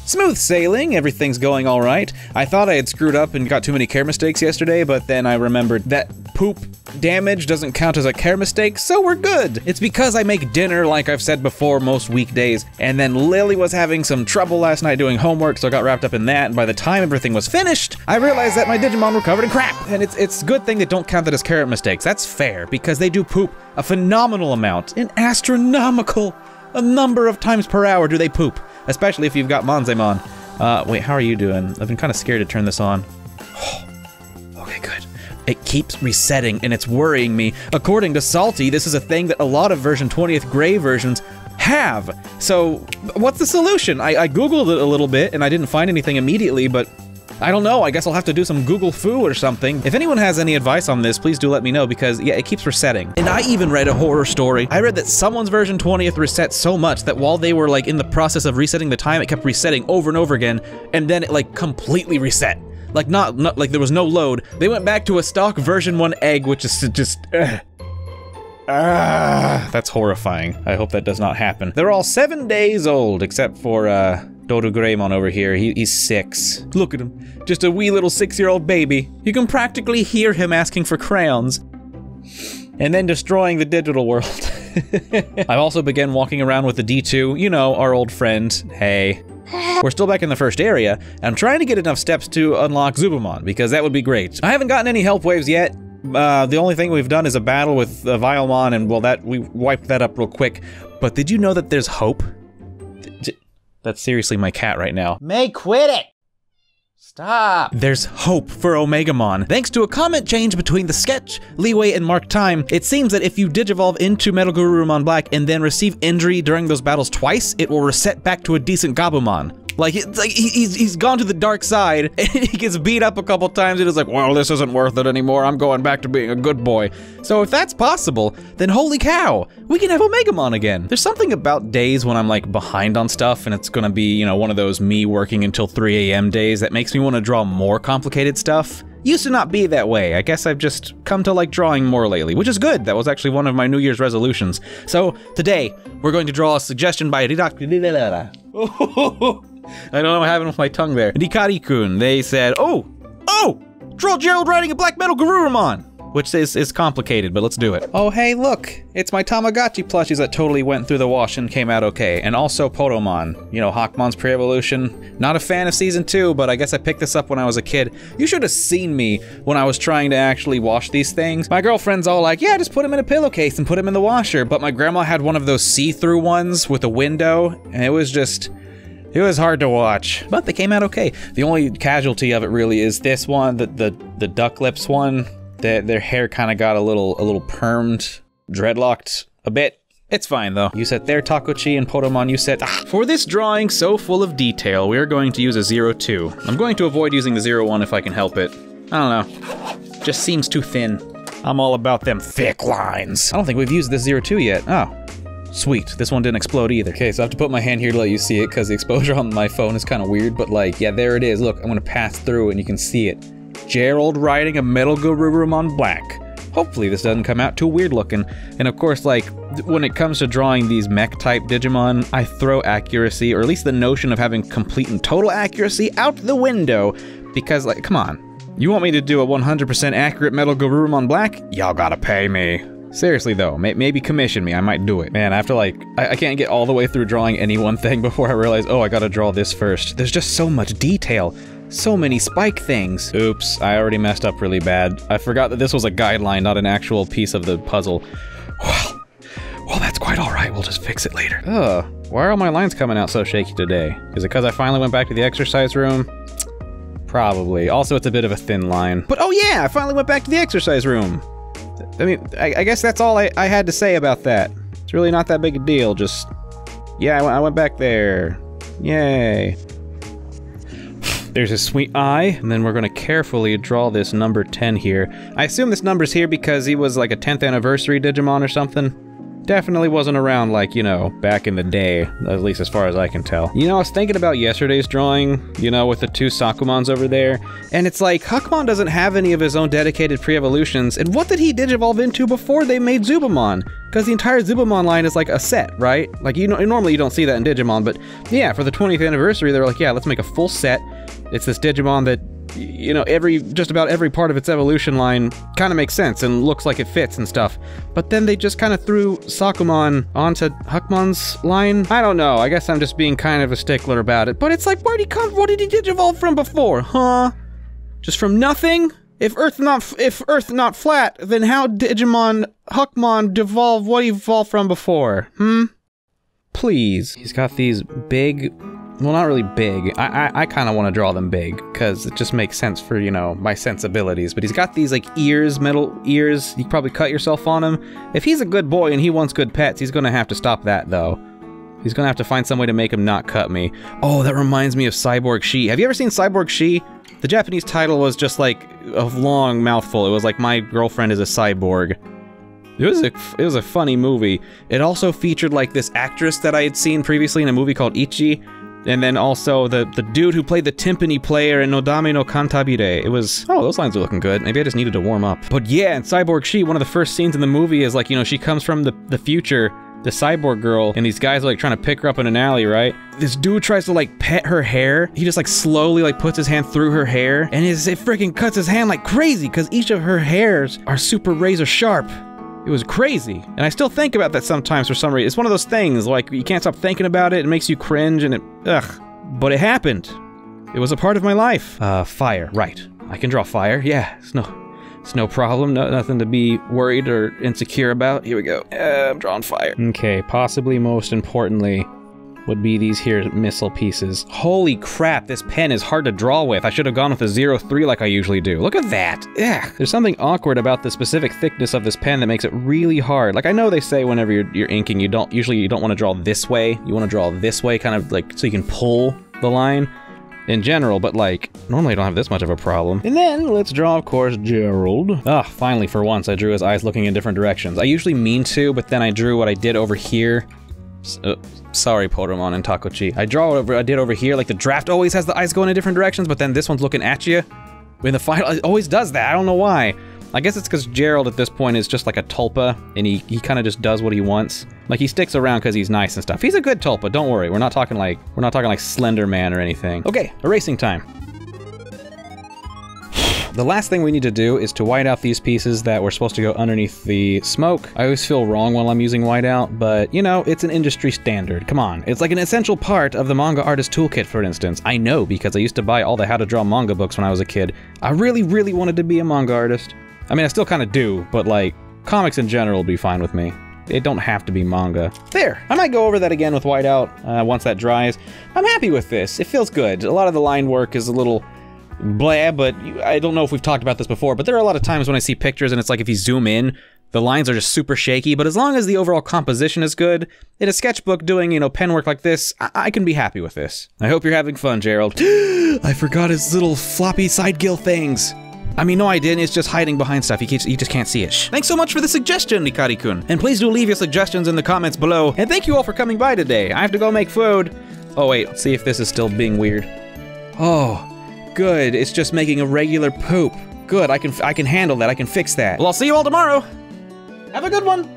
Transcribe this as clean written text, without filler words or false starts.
Smooth sailing, everything's going all right. I thought I had screwed up and got too many care mistakes yesterday, but then I remembered that poop damage doesn't count as a care mistake, so we're good. It's because I make dinner, like I've said before, most weekdays, and then Lily was having some trouble last night doing homework, so I got wrapped up in that, and by the time everything was finished, I realized that my Digimon were covered in crap. And it's a good thing they don't count that as care mistakes. That's fair, because they do poop a phenomenal amount, an astronomical a number of times per hour do they poop, especially if you've got Monzemon. Wait, how are you doing? I've been kind of scared to turn this on. Okay, good. It keeps resetting and it's worrying me. According to Salty, this is a thing that a lot of version 20th Gray versions have. So, what's the solution? I Googled it a little bit and I didn't find anything immediately, but I don't know, I guess I'll have to do some Google Foo or something. If anyone has any advice on this, please do let me know because, yeah, it keeps resetting. And I even read a horror story. I read that someone's version 20th reset so much that while they were like in the process of resetting the time, it kept resetting over and over again, and then it like completely reset. Like not like there was no load. They went back to a stock version 1 egg, which is just, that's horrifying. I hope that does not happen. They're all 7 days old, except for, Dodo Greymon over here, he's 6. Look at him, just a wee little 6-year-old baby. You can practically hear him asking for crayons. And then destroying the digital world. I've also begun walking around with the D2, you know, our old friend, hey. We're still back in the first area, and I'm trying to get enough steps to unlock Zubamon, because that would be great. I haven't gotten any help waves yet. The only thing we've done is a battle with Vilemon, and well, we wiped that up real quick. But did you know that there's hope? That's seriously my cat right now. May, quit it! Stop! There's hope for Omegamon. Thanks to a comment change between the sketch, Leeway, and Mark Time, it seems that if you Digivolve into Metal Garurumon Black and then receive injury during those battles twice, it will reset back to a decent Gabumon. Like, it's like he's gone to the dark side, and he gets beat up a couple times, and it's like, well, this isn't worth it anymore, I'm going back to being a good boy. So if that's possible, then holy cow, we can have Omegamon again. There's something about days when I'm like behind on stuff, and it's gonna be, you know, one of those me working until 3 AM days that makes me want to draw more complicated stuff. Used to not be that way. I guess I've just come to like drawing more lately, which is good. That was actually one of my New Year's resolutions. So today, we're going to draw a suggestion by I don't know what happened with my tongue there. Dikari-kun, they said, oh, draw Gerald riding a black metal Garurumon, which is complicated, but let's do it. Oh, hey, look, it's my Tamagotchi plushies that totally went through the wash and came out okay. And also Potomon, you know, Hawkmon's pre-evolution. Not a fan of season 2, but I guess I picked this up when I was a kid. You should have seen me when I was trying to actually wash these things. My girlfriend's all like, yeah, just put them in a pillowcase and put them in the washer. But my grandma had one of those see-through ones with a window, and it was hard to watch, but they came out okay. The only casualty of it really is this one, the duck lips one. Their hair kind of got a little permed, dreadlocked a bit. It's fine though. You set there, Takochi, and Potomon, you set. For this drawing so full of detail, we are going to use a 02. I'm going to avoid using the 01 if I can help it. I don't know, just seems too thin. I'm all about them thick lines. I don't think we've used this 02 yet. Oh. Sweet, this one didn't explode either. Okay, so I have to put my hand here to let you see it because the exposure on my phone is kind of weird, but like, yeah, there it is. Look, I'm gonna pass through and you can see it. Gerald riding a Metal Garurumon Black. Hopefully this doesn't come out too weird looking. And of course, like, when it comes to drawing these mech-type Digimon, I throw accuracy, or at least the notion of having complete and total accuracy, out the window. Because, like, come on. You want me to do a 100% accurate Metal Garurumon Black? Y'all gotta pay me. Seriously though, maybe commission me, I might do it. Man, I have to like, I can't get all the way through drawing any one thing before I realize, oh, I gotta draw this first. There's just so much detail. So many spike things. Oops, I already messed up really bad. I forgot that this was a guideline, not an actual piece of the puzzle. Well, that's quite all right, we'll just fix it later. Why are all my lines coming out so shaky today? Is it because I finally went back to the exercise room? Probably. Also, it's a bit of a thin line. But oh yeah, I finally went back to the exercise room. I mean, I guess that's all I had to say about that. It's really not that big a deal, just... Yeah, I went back there. Yay. There's a sweet eye, and then we're gonna carefully draw this number 10 here. I assume this number's here because he was like a 10th anniversary Digimon or something. Definitely wasn't around like, you know, back in the day, at least as far as I can tell. You know, I was thinking about yesterday's drawing, you know, with the two Sakumons over there, and it's like, Huckmon doesn't have any of his own dedicated pre-evolutions, and what did he digivolve into before they made Zubamon? Because the entire Zubamon line is like a set, right? Like, you know, normally you don't see that in Digimon, but yeah, for the 20th anniversary, they were like, yeah, let's make a full set. It's this Digimon that, you know, just about every part of its evolution line kind of makes sense and looks like it fits and stuff. But then they just kind of threw Sakumon onto Huckmon's line. I don't know, I guess I'm just being kind of a stickler about it, but it's like, where'd he come, what did he digivolve from before, huh? Just from nothing? If Earth not flat, then how Digimon Huckmon devolve what he evolved from before? Please. He's got these big, well, not really big. I kind of want to draw them big because it just makes sense for, you know, my sensibilities. But he's got these like ears, metal ears. You could probably cut yourself on him. If he's a good boy and he wants good pets, he's gonna have to stop that though. He's gonna have to find some way to make him not cut me. Oh, that reminds me of Cyborg Shi. Have you ever seen Cyborg Shi? The Japanese title was just like a long mouthful. It was like, My Girlfriend is a Cyborg. It was a funny movie. It also featured like this actress that I had seen previously in a movie called Ichi, and then also the dude who played the timpani player in Nodame no Kantabire. It was, oh, those lines are looking good. Maybe I just needed to warm up. But yeah, in Cyborg Shi, one of the first scenes in the movie is like, you know, she comes from the future, the cyborg girl, and these guys are like trying to pick her up in an alley, right? This dude tries to like pet her hair. He just like slowly like puts his hand through her hair, and it freaking cuts his hand like crazy because each of her hairs are super razor sharp. It was crazy, and I still think about that sometimes for some reason. It's one of those things, like, you can't stop thinking about it, it makes you cringe, and ugh. But it happened. It was a part of my life. Fire, right. I can draw fire, yeah, it's no problem, nothing to be worried or insecure about. Here we go, I'm drawing fire. Okay, possibly most importantly would be these here missile pieces. Holy crap, this pen is hard to draw with. I should have gone with a 0.3 like I usually do. Look at that. Ugh. There's something awkward about the specific thickness of this pen that makes it really hard. Like, I know they say whenever you're inking, you don't want to draw this way. You want to draw this way, kind of like so you can pull the line in general, but like, normally I don't have this much of a problem. And then let's draw, of course, Gerald. Ah, finally, for once, I drew his eyes looking in different directions. I usually mean to, but then I drew what I did over here. Sorry, Poromon and Takochi. I did over here, like the draft always has the eyes going in different directions, but then this one's looking at you. In the final, it always does that. I don't know why. I guess it's because Gerald at this point is just like a tulpa, and he kind of just does what he wants. Like, he sticks around because he's nice and stuff. He's a good tulpa, don't worry. We're not talking like Slender Man or anything. Okay, erasing time. The last thing we need to do is to white out these pieces that were supposed to go underneath the smoke. I always feel wrong while I'm using whiteout, but you know, it's an industry standard. Come on, it's like an essential part of the manga artist toolkit, for instance. I know because I used to buy all the how to draw manga books when I was a kid. I really, really wanted to be a manga artist. I mean, I still kind of do, but like, comics in general will be fine with me. It don't have to be manga. There, I might go over that again with whiteout once that dries. I'm happy with this, it feels good. A lot of the line work is a little blah, but I don't know if we've talked about this before, but there are a lot of times when I see pictures and it's like if you zoom in, the lines are just super shaky, but as long as the overall composition is good, in a sketchbook doing, you know, pen work like this, I can be happy with this. I hope you're having fun, Gerald. I forgot his little floppy side gill things. I mean, no, I didn't. It's just hiding behind stuff. You just can't see it. Thanks so much for the suggestion, Nikari-kun. And please do leave your suggestions in the comments below. And thank you all for coming by today. I have to go make food. Oh, wait. Let's see if this is still being weird. Oh, good. It's just making a regular poop. Good. I can handle that. I can fix that. Well, I'll see you all tomorrow. Have a good one.